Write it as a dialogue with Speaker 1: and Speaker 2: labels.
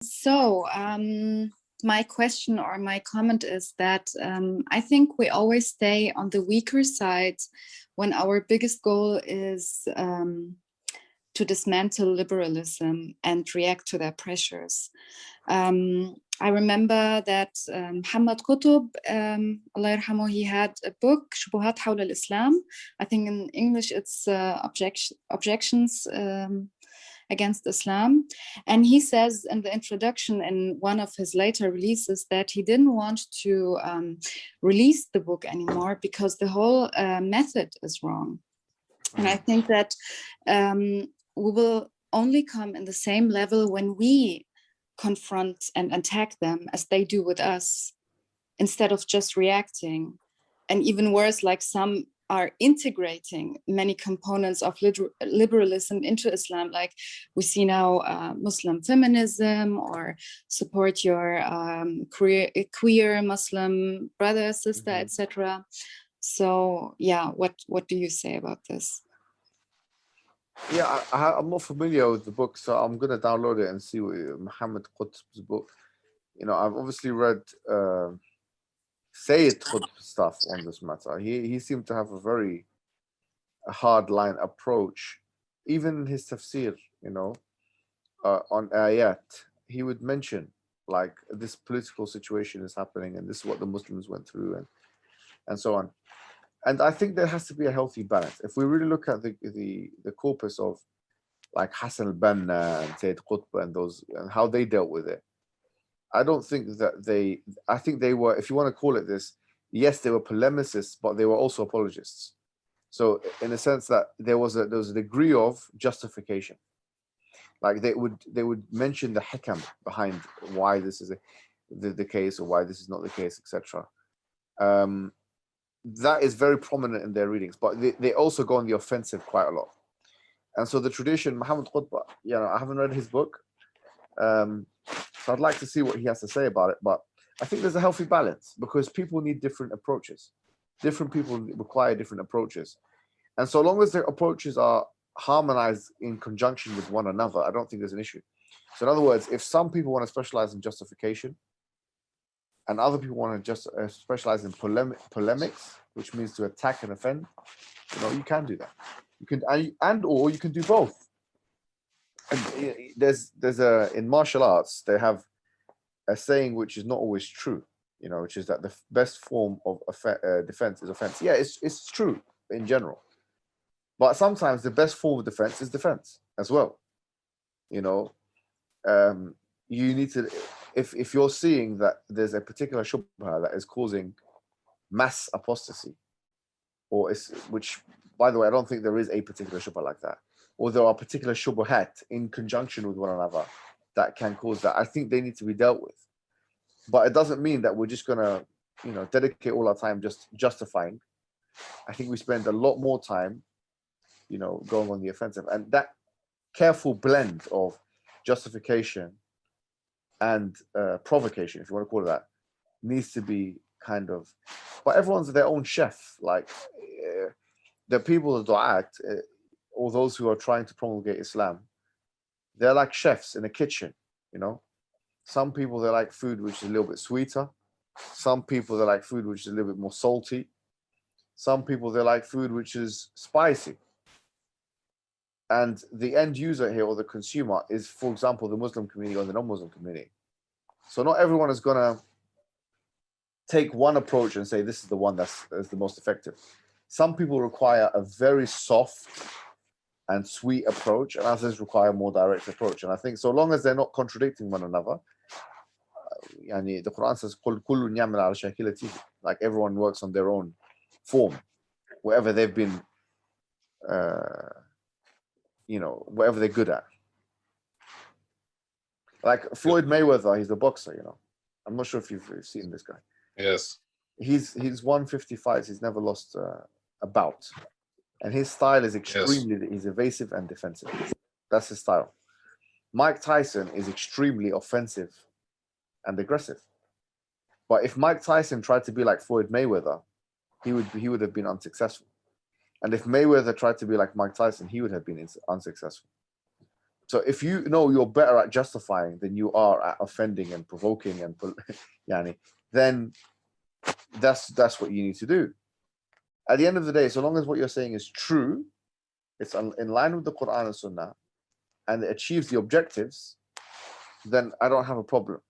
Speaker 1: So, my question or my comment is that I think we always stay on the weaker side when our biggest goal is to dismantle liberalism and react to their pressures. I remember that Muhammad Qutb, Allah yarhamu, he had a book, شبهات حول الإسلام. I think in English it's objections against Islam. And he says in the introduction in one of his later releases that he didn't want to release the book anymore because the whole method is wrong. And I think that we will only come in the same level when we confront and attack them as they do with us, instead of just reacting. And even worse, like some are integrating many components of liberalism into Islam, like we see now Muslim feminism, or support your queer Muslim brother, sister, etc. So yeah, what do you say about this?
Speaker 2: Yeah, I'm not familiar with the book, so I'm gonna download it and see what Muhammad Qutb's book. You know, I've obviously read Sayyid Qutb stuff on this matter. He seemed to have a very hardline approach, even in his tafsir. You know, on ayat, he would mention like this political situation is happening, and this is what the Muslims went through, and so on. And I think there has to be a healthy balance. If we really look at the corpus of like Hassan al-Banna and Sayyid Qutb and those and how they dealt with it, I don't think that I think they were, if you want to call it this, yes, they were polemicists, but they were also apologists. So in a sense that there was a degree of justification. Like they would mention the hikam behind why this is the case or why this is not the case, etc. That is very prominent in their readings, but they also go on the offensive quite a lot. And so the tradition, Muhammad Qutb, I haven't read his book, so I'd like to see what he has to say about it. But I think there's a healthy balance because people need different approaches. Different people require different approaches. And so long as their approaches are harmonized in conjunction with one another, I don't think there's an issue. So in other words, if some people want to specialize in justification and other people want to just specialize in polemics, which means to attack and offend, you can do that. You can, or you can do both. And there's in martial arts, they have a saying which is not always true, which is that the best form of defense is offense. Yeah, it's true in general. But sometimes the best form of defense is defense as well. You need to, if you're seeing that there's a particular shubha that is causing mass apostasy, which, by the way, I don't think there is a particular shubha like that, or there are particular shubuhat in conjunction with one another that can cause that. I think they need to be dealt with. But it doesn't mean that we're just gonna, dedicate all our time just justifying. I think we spend a lot more time, going on the offensive, and that careful blend of justification and provocation, if you want to call it that, needs to be kind of. But everyone's their own chef. Like the people of du'at, or those who are trying to promulgate Islam, they're like chefs in a kitchen. Some people, they like food which is a little bit sweeter. Some people, they like food which is a little bit more salty. Some people, they like food which is spicy. And the end user here, or the consumer, is, for example, the Muslim community or the non-Muslim community. So not everyone is going to take one approach and say this is the one that's the most effective. Some people require a very soft and sweet approach, and others require a more direct approach. And I think so long as they're not contradicting one another, the Quran says, "Qul kullun ya'mal ala shakilatihi," like everyone works on their own form, wherever they've been, whatever they're good at. Like Floyd Mayweather, he's a boxer. I'm not sure if you've seen this guy.
Speaker 3: Yes.
Speaker 2: He's won 50 fights. He's never lost a bout. And his style is extremely, he's evasive and defensive. That's his style. Mike Tyson is extremely offensive and aggressive. But if Mike Tyson tried to be like Floyd Mayweather, he would have been unsuccessful. And if Mayweather tried to be like Mike Tyson, he would have been unsuccessful. So if you know you're better at justifying than you are at offending and provoking and yani, then that's what you need to do. At the end of the day, so long as what you're saying is true, it's in line with the Quran and Sunnah, and it achieves the objectives, then I don't have a problem.